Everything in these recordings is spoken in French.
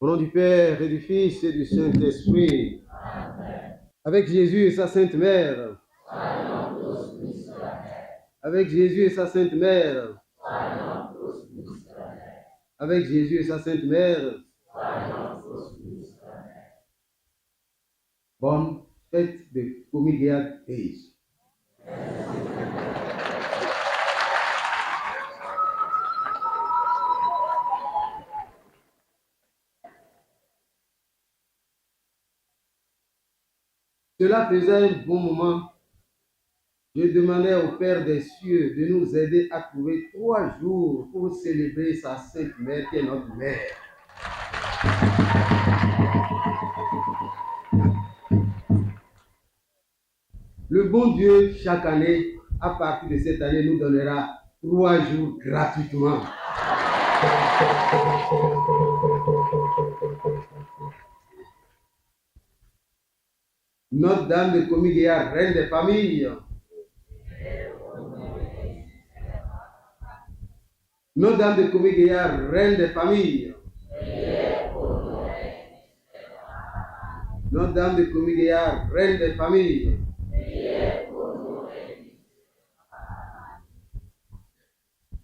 Au nom du Père et du Fils et du Saint-Esprit. Amen. Avec Jésus et sa Sainte Mère. Avec Jésus et sa Sainte Mère. Avec Jésus et sa Sainte Mère. Bonne fête de Comidia Days. Cela faisait un bon moment. Je demandais au Père des cieux de nous aider à trouver 3 jours pour célébrer sa Sainte Mère qui est notre Mère. Le bon Dieu, chaque année, à partir de cette année, nous donnera 3 jours gratuitement. Notre-Dame de Comidia, reine des familles. Notre-Dame de Comidia, reine des familles. Notre-Dame de Comidia, reine des familles.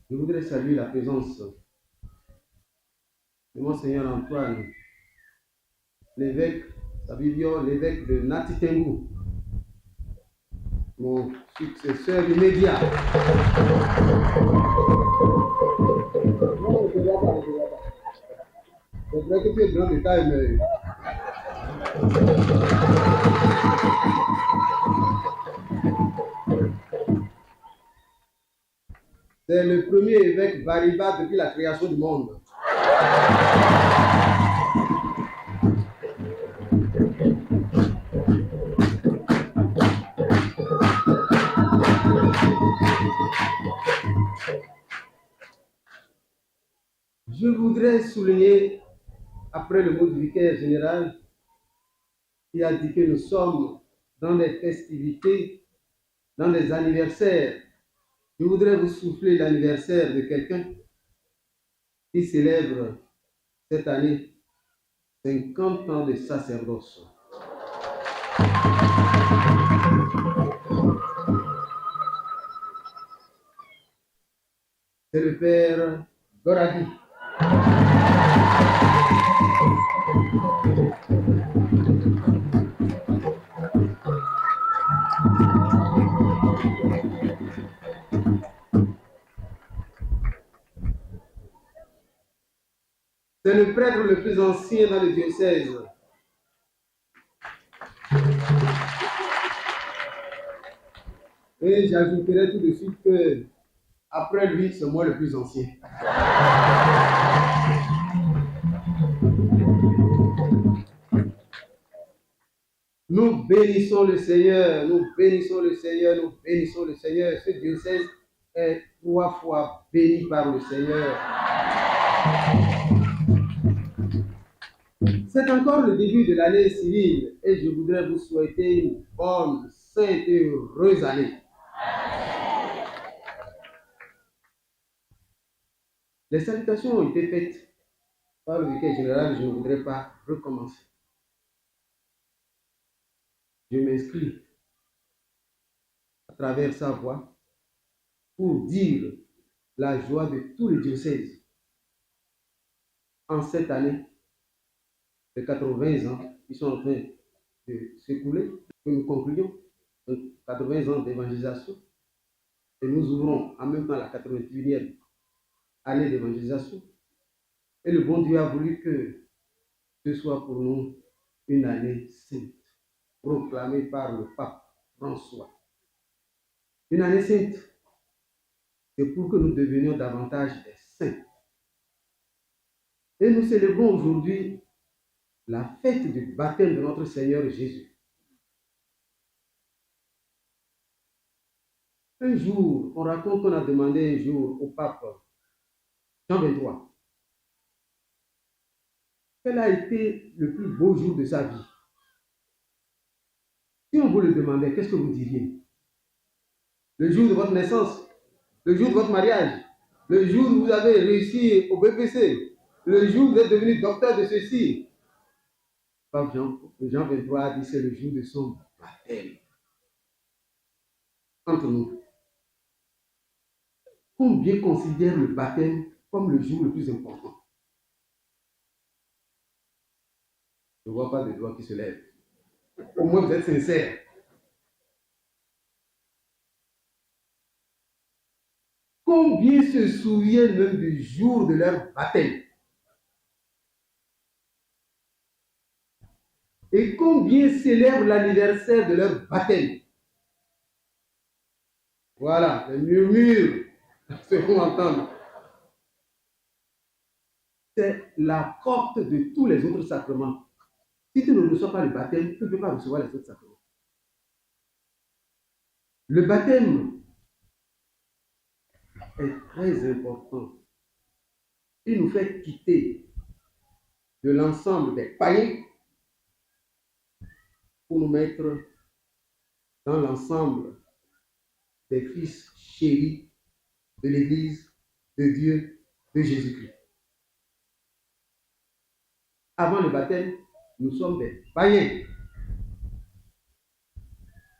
Je voudrais saluer la présence de Monseigneur Antoine, l'évêque Sabibio, l'évêque de Natitengu, mon successeur immédiat. Non, je ne vois pas. C'est vrai que tu es grand de taille, mais... C'est le premier évêque Bariba depuis la création du monde. Je voudrais souligner, après le mot du vicaire général, qui a dit que nous sommes dans des festivités, dans des anniversaires. Je voudrais vous souffler l'anniversaire de quelqu'un qui célèbre cette année 50 ans de sacerdoce. C'est le père Goradi. C'est le prêtre le plus ancien dans le diocèse. Et j'ajouterai tout de suite que après lui, c'est moi le plus ancien. Nous bénissons le Seigneur, nous bénissons le Seigneur, nous bénissons le Seigneur. Ce diocèse est 3 fois béni par le Seigneur. C'est encore le début de l'année civile et je voudrais vous souhaiter une bonne, sainte et heureuse année. Les salutations ont été faites par le vicaire général, je ne voudrais pas recommencer. Je m'inscris à travers sa voix pour dire la joie de tous les diocèses en cette année de 80 ans qui sont en train de s'écouler, que nous concluons 80 ans d'évangélisation et nous ouvrons en même temps la 81e année d'évangélisation. Et le bon Dieu a voulu que ce soit pour nous une année sainte, proclamée par le pape François. Une année sainte, c'est pour que nous devenions davantage des saints. Et nous célébrons aujourd'hui la fête du baptême de notre Seigneur Jésus. Un jour, on raconte qu'on a demandé un jour au pape Jean XXIII quel a été le plus beau jour de sa vie. Si on vous le demandait, qu'est-ce que vous diriez? Le jour de votre naissance? le jour de votre mariage, le jour où vous avez réussi au BPC, le jour où vous êtes devenu docteur de ceci. Pape Jean 23 a dit c'est le jour de son baptême. Entre nous, combien considère le baptême comme le jour le plus important? Je ne vois pas de doigts qui se lèvent. Au moins vous êtes sincère. Combien se souviennent même du jour de leur baptême? Et combien célèbrent l'anniversaire de leur baptême? Voilà, les murmures se font entendre. C'est la porte de tous les autres sacrements. Si tu ne reçois pas le baptême, tu ne peux pas recevoir les autres sacrements. Le baptême est très important. Il nous fait quitter de l'ensemble des païens pour nous mettre dans l'ensemble des fils chéris de l'Église, de Dieu, de Jésus-Christ. Avant le baptême, nous sommes des païens.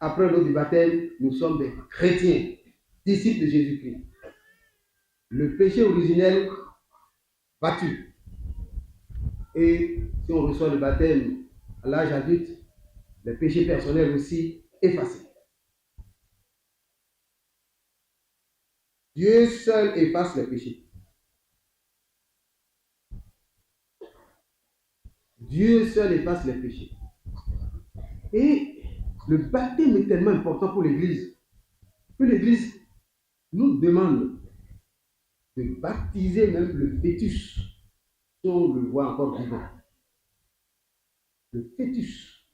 Après l'eau du baptême, nous sommes des chrétiens, disciples de Jésus-Christ. Le péché originel battu. Et si on reçoit le baptême à l'âge adulte, les péchés personnels aussi effacés. Dieu seul efface les péchés. Dieu seul efface les péchés. Et le baptême est tellement important pour l'Église que l'Église nous demande de baptiser même le fœtus, si on le voit encore vivant. Le fœtus.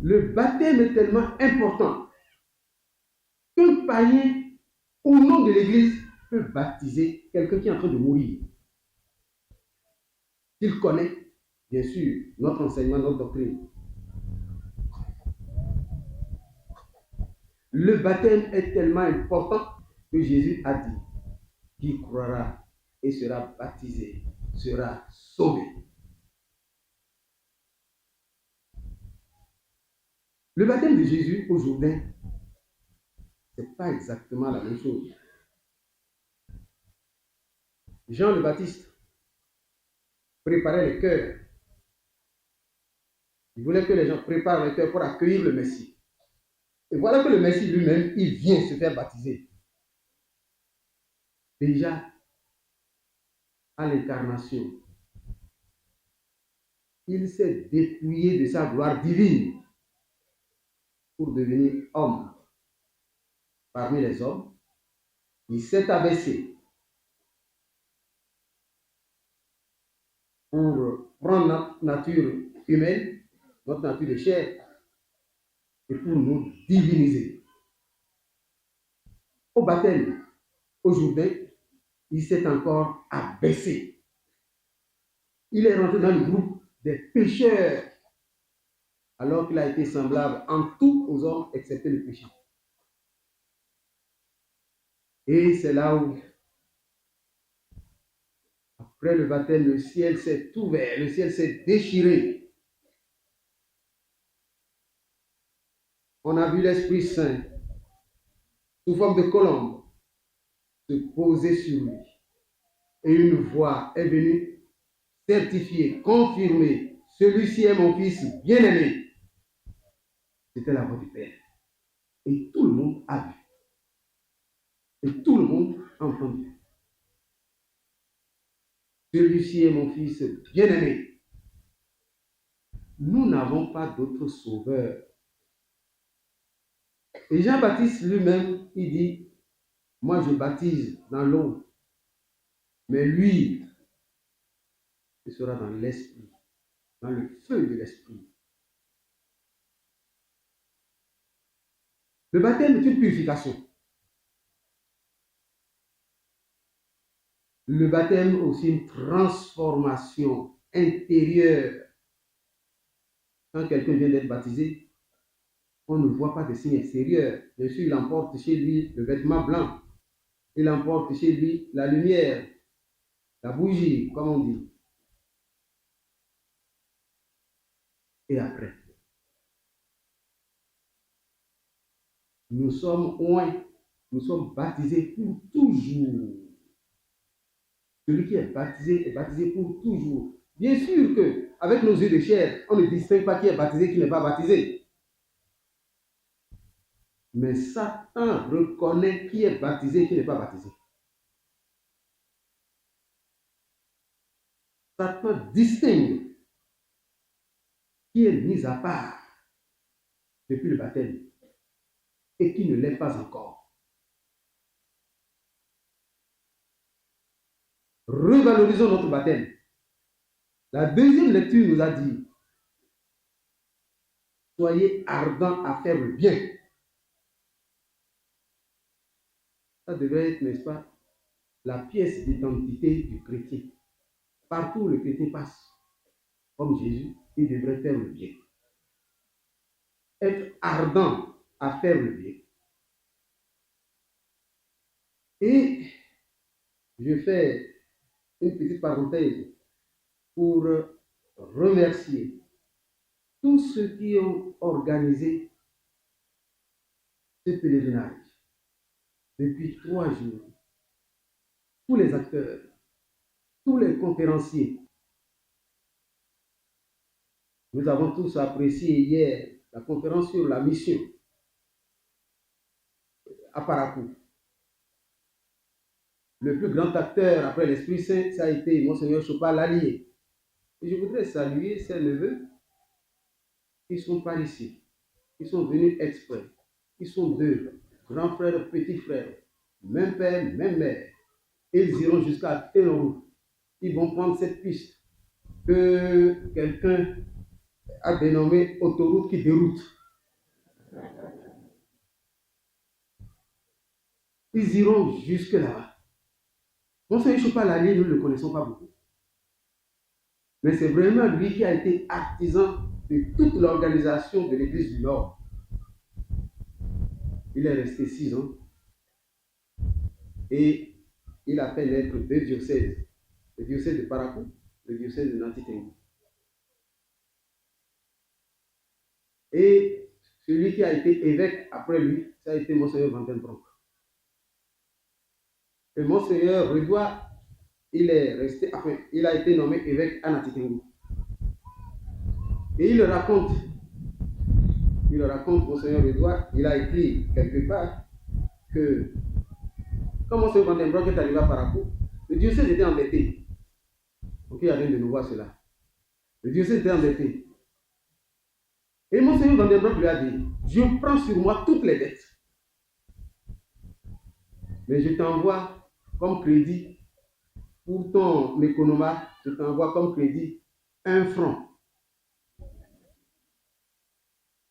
Le baptême est tellement important qu'un païen, au nom de l'Église, peut baptiser quelqu'un qui est en train de mourir. Il connaît, bien sûr, notre enseignement, notre doctrine. Le baptême est tellement important que Jésus a dit, qui croira et sera baptisé sera sauvé. Le baptême de Jésus au Jourdain, ce n'est pas exactement la même chose. Jean le Baptiste préparait les cœurs. Il voulait que les gens préparent les cœurs pour accueillir le Messie. Et voilà que le Messie lui-même, il vient se faire baptiser. Déjà, à l'incarnation, il s'est dépouillé de sa gloire divine pour devenir homme parmi les hommes. Il s'est abaissé pour prendre notre nature humaine, notre nature de chair, et pour nous diviniser. Au baptême, au Jourdain, il s'est encore abaissé. Il est rentré dans le groupe des pécheurs, alors qu'il a été semblable en tout aux hommes, excepté le péché. Et c'est là où, après le baptême, le ciel s'est ouvert, le ciel s'est déchiré. On a vu l'Esprit Saint, sous forme de colombe, se poser sur lui. Et une voix est venue certifier, confirmer, celui-ci est mon fils bien-aimé. C'était la voix du Père. Et tout le monde a vu. Et tout le monde a entendu. Celui-ci est mon fils bien-aimé. Nous n'avons pas d'autre sauveur. Et Jean-Baptiste lui-même, il dit, moi je baptise dans l'eau, mais lui, il sera dans l'esprit, dans le feu de l'esprit. Le baptême est une purification. Le baptême est aussi une transformation intérieure. Quand quelqu'un vient d'être baptisé, on ne voit pas de signes extérieurs. Bien sûr, il emporte chez lui le vêtement blanc. Il emporte chez lui la lumière, la bougie, comme on dit. Et après, nous sommes loin, nous sommes baptisés pour toujours. Celui qui est baptisé pour toujours. Bien sûr que, avec nos yeux de chair, on ne distingue pas qui est baptisé, qui n'est pas baptisé. Mais Satan reconnaît qui est baptisé et qui n'est pas baptisé. Satan distingue qui est mis à part depuis le baptême et qui ne l'est pas encore. Revalorisons notre baptême. La deuxième lecture nous a dit, soyez ardents à faire le bien. Ça devrait être, n'est-ce pas, la pièce d'identité du chrétien. Partout où le chrétien passe, comme Jésus, il devrait faire le bien. Être ardent à faire le bien. Et je fais une petite parenthèse pour remercier tous ceux qui ont organisé ce pèlerinage depuis 3 jours. Tous les acteurs, tous les conférenciers. Nous avons tous apprécié hier la conférence sur la mission à Parakou. Le plus grand acteur après l'Esprit Saint, ça a été Monseigneur Chopin Lallier. Et je voudrais saluer ses neveux qui sont par ici, qui sont venus exprès, qui sont 2, grands frères, petits frères, même père, même mère. Ils iront jusqu'à Ténorou. Ils vont prendre cette piste que quelqu'un a dénommée autoroute qui déroute. Ils iront jusque là-bas. Monseigneur Chopin Lallier, nous ne le connaissons pas beaucoup. Mais c'est vraiment lui qui a été artisan de toute l'organisation de l'Église du Nord. Il est resté 6 ans et il a fait naître 2 diocèses, le diocèse de Parakou, le diocèse de Nanti-Tengu. Et celui qui a été évêque après lui, ça a été Monseigneur Vandenbroek. Et Monseigneur Redouat, il a été nommé évêque à Nanti-Tengu. Et il raconte, Monseigneur Redouat, il a écrit quelque part que quand Monseigneur Vandenbroek est arrivé à Parakou, le diocèse était endetté. Donc il y a rien de nouveau à cela. Le diocèse était endetté. Et Monseigneur Vandenbroek lui a dit, je prends sur moi toutes les dettes. Mais je t'envoie comme crédit pour ton économat, je t'envoie comme crédit 1 franc.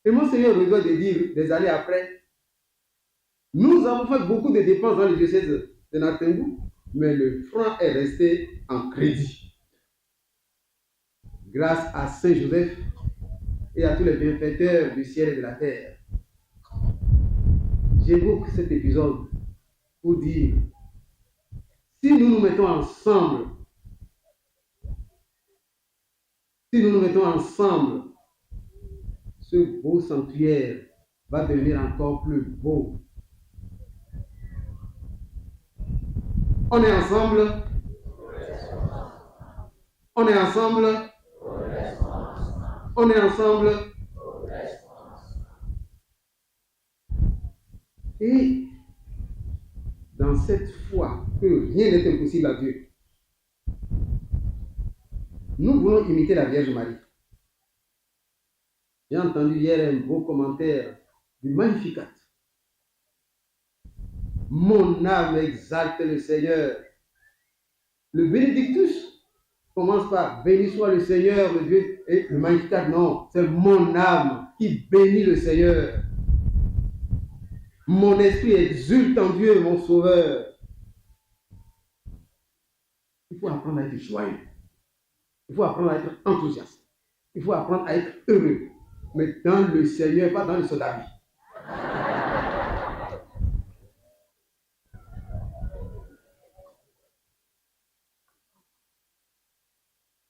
Et Monseigneur doit dire des années après, nous avons fait beaucoup de dépenses dans le diocèse de Nanti-Tengu, mais le franc est resté en crédit. Grâce à Saint Joseph et à tous les bienfaiteurs du ciel et de la terre. J'évoque cet épisode pour dire, si nous nous mettons ensemble, ce beau sanctuaire va devenir encore plus beau. On est ensemble. On est ensemble. On est ensemble. Et dans cette foi que rien n'est impossible à Dieu, nous voulons imiter la Vierge Marie. J'ai entendu hier un beau commentaire du Magnificat. Mon âme exalte le Seigneur. Le Bénédictus commence par béni soit le Seigneur, le Dieu, et le Magnificat, non, c'est mon âme qui bénit le Seigneur. Mon esprit exulte en Dieu, mon Sauveur. Il faut apprendre à être joyeux. Il faut apprendre à être enthousiaste. Il faut apprendre à être heureux. mais dans le Seigneur, pas dans le sodavi.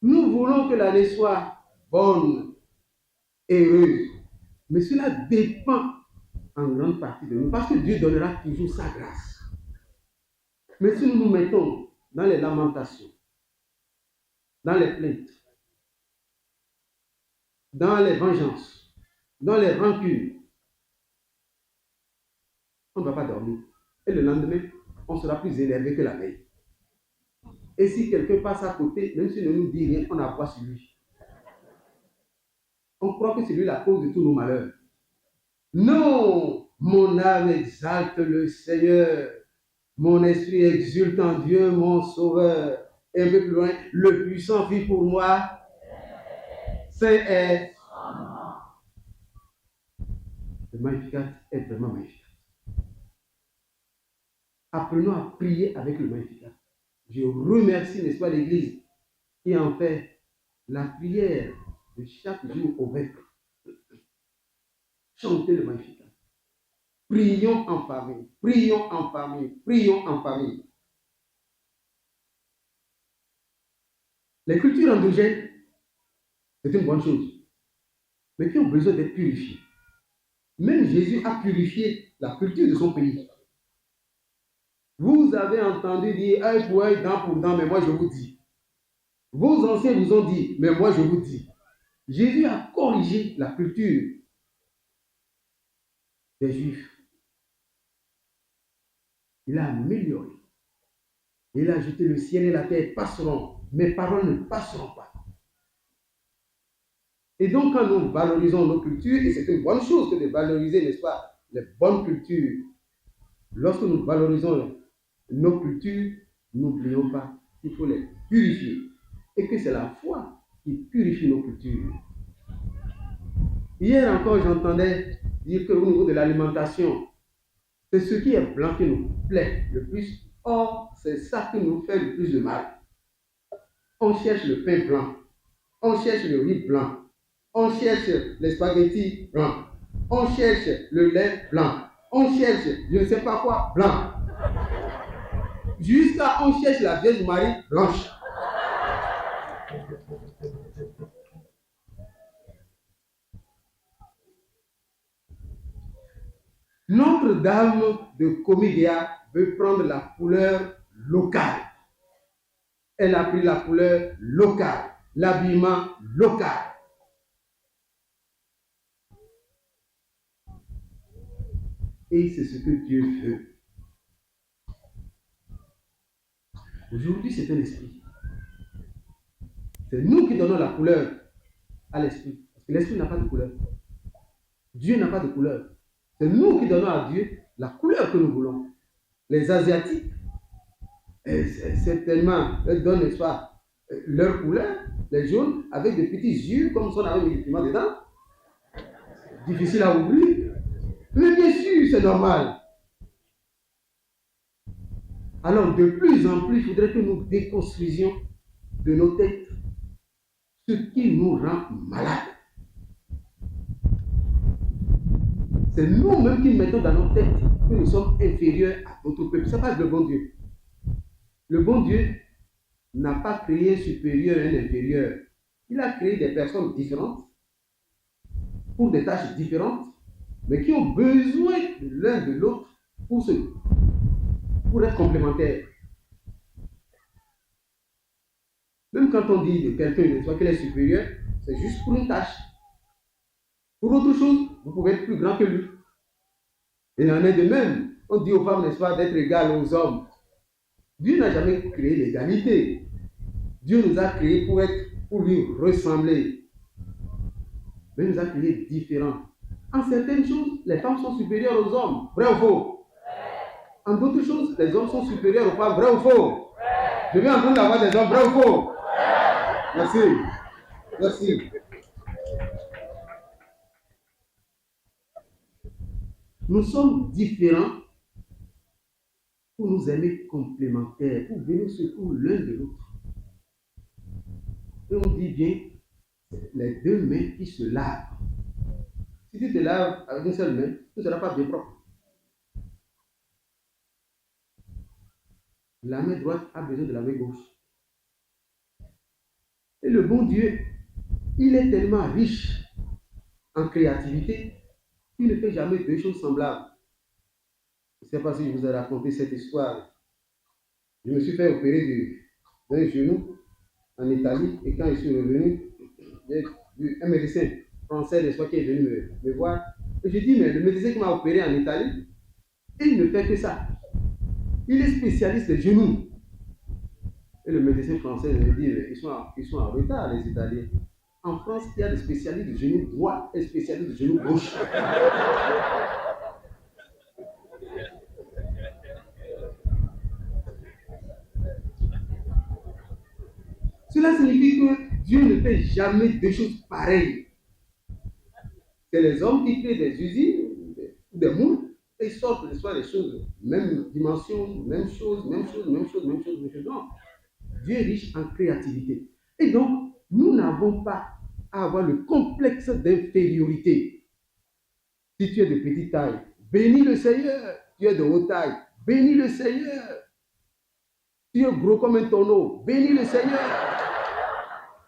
Nous voulons que l'année soit bonne, heureuse, mais cela dépend en grande partie de nous, parce que Dieu donnera toujours sa grâce. Mais si nous nous mettons dans les lamentations, dans les plaintes, dans les vengeances, dans les rancunes, on ne va pas dormir. Et le lendemain, on sera plus énervé que la veille. Et si quelqu'un passe à côté, même s'il ne nous dit rien, on a foi sur lui. On croit que c'est lui la cause de tous nos malheurs. Non, mon âme exalte le Seigneur. Mon esprit exulte en Dieu, mon sauveur. Et un peu plus loin, le puissant vit pour moi. C'est est. Le Magnificat est vraiment magnifique. Apprenons à prier avec le Magnificat. Je remercie, n'est-ce pas, l'Église qui en fait la prière de chaque jour au vêpres. Chantez le Magnificat. Prions en famille, prions en famille, prions en famille. Les cultures endogènes, c'est une bonne chose, mais qui ont besoin d'être purifiées. Même Jésus a purifié la culture de son pays. Vous avez entendu dire œil pour œil, dent pour dent, mais moi je vous dis. Vos anciens vous ont dit, mais moi je vous dis. Jésus a corrigé la culture des Juifs. Il a amélioré. Il a ajouté le ciel et la terre passeront. Mes paroles ne passeront pas. Et donc, quand nous valorisons nos cultures, et c'est une bonne chose que de valoriser, n'est-ce pas, les bonnes cultures, lorsque nous valorisons nos cultures, n'oublions pas qu'il faut les purifier. Et que c'est la foi qui purifie nos cultures. Hier encore, j'entendais dire qu'au niveau de l'alimentation, c'est ce qui est blanc qui nous plaît le plus. Or, c'est ça qui nous fait le plus de mal. On cherche le pain blanc, on cherche le riz blanc, on cherche les spaghettis blancs, on cherche le lait blanc, on cherche je ne sais pas quoi blanc. Jusqu'à on cherche la Vierge Marie blanche. Notre-Dame de Comédia veut prendre la couleur locale. Elle a pris la couleur locale, l'habillement local. Et c'est ce que Dieu veut. Aujourd'hui, c'est un esprit. C'est nous qui donnons la couleur à l'esprit. Parce que l'esprit n'a pas de couleur. Dieu n'a pas de couleur. C'est nous qui donnons à Dieu la couleur que nous voulons. Les Asiatiques, certainement, elles donnent, n'est-ce pas, leur couleur, les jaunes, avec des petits yeux, comme si on avait mis des piments dedans. Difficile à ouvrir. Mais bien sûr, c'est normal. Alors, de plus en plus, il faudrait que nous déconstruisions de nos têtes ce qui nous rend malades. C'est nous-mêmes qui mettons dans nos têtes que nous sommes inférieurs à d'autres peuples. Ce n'est pas le bon Dieu. Le bon Dieu n'a pas créé un supérieur et un inférieur. Il a créé des personnes différentes pour des tâches différentes, mais qui ont besoin de l'un de l'autre pour être complémentaires. Même quand on dit de quelqu'un qu'il est supérieur, c'est juste pour une tâche. Pour autre chose, vous pouvez être plus grand que lui. Il en est de même. On dit aux femmes, n'est-ce pas, d'être égales aux hommes. Dieu n'a jamais créé l'égalité. Dieu nous a créés pour lui ressembler. Mais il nous a créés différents. En certaines choses, les femmes sont supérieures aux hommes. Vrai ou faux? En d'autres choses, les hommes sont supérieurs aux femmes. Vrai ou faux? Je vais entendre la voix des hommes. Vrai ou faux? Merci. Merci. Nous sommes différents pour nous aimer complémentaires, pour venir au secours l'un de l'autre. Et on dit bien, les deux mains qui se lavent. tu te laves avec une seule main, tu ne seras pas bien propre. La main droite a besoin de la main gauche. Et le bon Dieu, il est tellement riche en créativité qu'il ne fait jamais deux choses semblables. Je ne sais pas si je vous ai raconté cette histoire. Je me suis fait opérer d'un genou en Italie et quand je suis revenu, j'ai vu un médecin français de soi qui est venu me voir. Et je dis, mais le médecin qui m'a opéré en Italie, il ne fait que ça. Il est spécialiste des genoux. Et le médecin français me dit, ils sont en retard, les Italiens. En France, il y a des spécialistes de genoux droit et des spécialistes de genoux gauche. Cela signifie que Dieu ne fait jamais deux choses pareilles. C'est les hommes qui créent des usines, des moules, et ils sortent des choses, même dimension, même chose. Non, Dieu est riche en créativité. Et donc, nous n'avons pas à avoir le complexe d'infériorité. Si tu es de petite taille, bénis le Seigneur. Tu es de haute taille, bénis le Seigneur. Tu es gros comme un tonneau, bénis le Seigneur.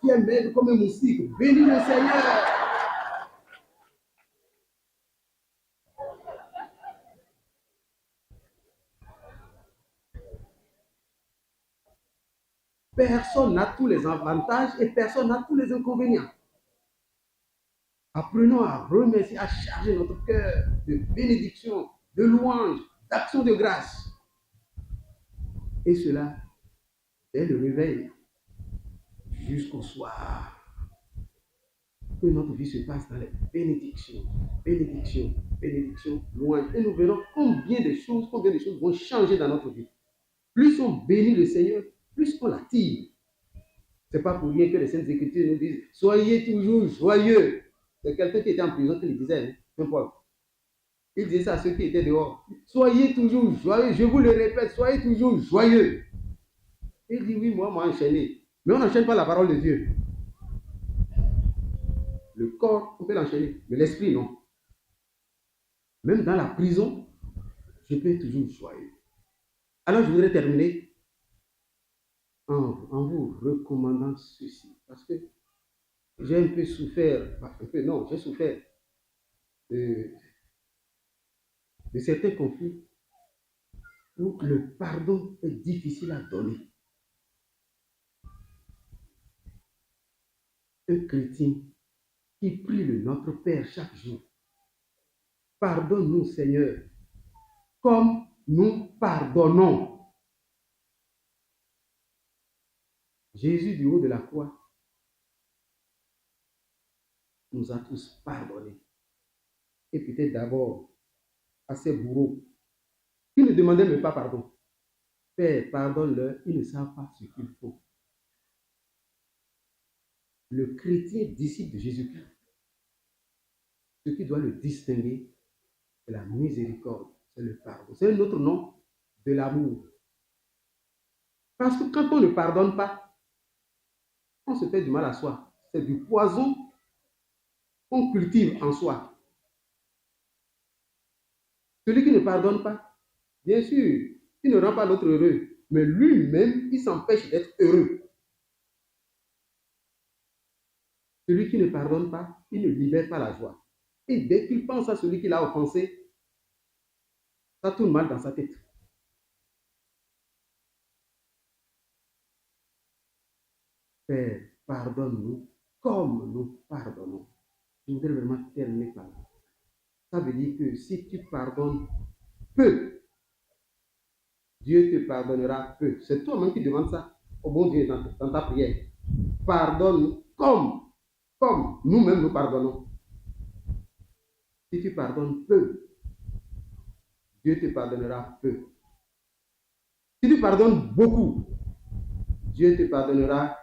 Tu es maigre comme un moustique, bénis le Seigneur. Personne n'a tous les avantages et personne n'a tous les inconvénients. Apprenons à remercier, à charger notre cœur de bénédictions, de louanges, d'actions de grâce. Et cela, dès le réveil jusqu'au soir. Que notre vie se passe dans les bénédictions, louanges. Et nous verrons combien de choses vont changer dans notre vie. Plus on bénit le Seigneur, plus on l'attire. Ce n'est pas pour rien que les Saintes Écritures nous disent « Soyez toujours joyeux ». C'est quelqu'un qui était en prison qui le disait, hein, Paul. Il disait ça à ceux qui étaient dehors. « Soyez toujours joyeux ». Je vous le répète, soyez toujours joyeux. Il dit « Oui, moi, enchaîné ». Mais on n'enchaîne pas la parole de Dieu. Le corps, on peut l'enchaîner, mais l'esprit, non. Même dans la prison, je peux être toujours joyeux. Alors, je voudrais terminer en vous recommandant ceci. Parce que j'ai un peu souffert, j'ai souffert de certains conflits où le pardon est difficile à donner. Un chrétien qui prie le Notre Père chaque jour. Pardonne-nous, Seigneur, comme nous pardonnons. Jésus du haut de la croix nous a tous pardonnés. Et peut-être d'abord à ces bourreaux qui ne demandaient même pas pardon. Père, pardonne-leur, ils ne savent pas ce qu'il faut. Le chrétien disciple de Jésus-Christ, ce qui doit le distinguer, c'est la miséricorde, c'est le pardon. C'est un autre nom de l'amour. Parce que quand on ne pardonne pas, on se fait du mal à soi. C'est du poison qu'on cultive en soi. Celui qui ne pardonne pas, bien sûr, il ne rend pas l'autre heureux, mais lui-même, il s'empêche d'être heureux. Celui qui ne pardonne pas, il ne libère pas la joie. Et dès qu'il pense à celui qui l'a offensé, ça tourne mal dans sa tête. Père, pardonne-nous comme nous pardonnons. Je voudrais vraiment terminer par là. Ça veut dire que si tu pardonnes peu, Dieu te pardonnera peu. C'est toi-même qui demandes ça au bon Dieu dans ta prière. Pardonne-nous comme nous-mêmes nous pardonnons. Si tu pardonnes peu, Dieu te pardonnera peu. Si tu pardonnes beaucoup, Dieu te pardonnera.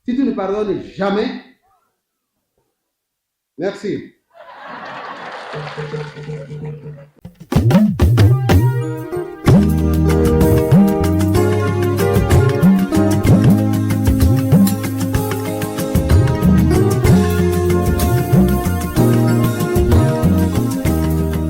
Si tu ne pardonnes jamais, merci.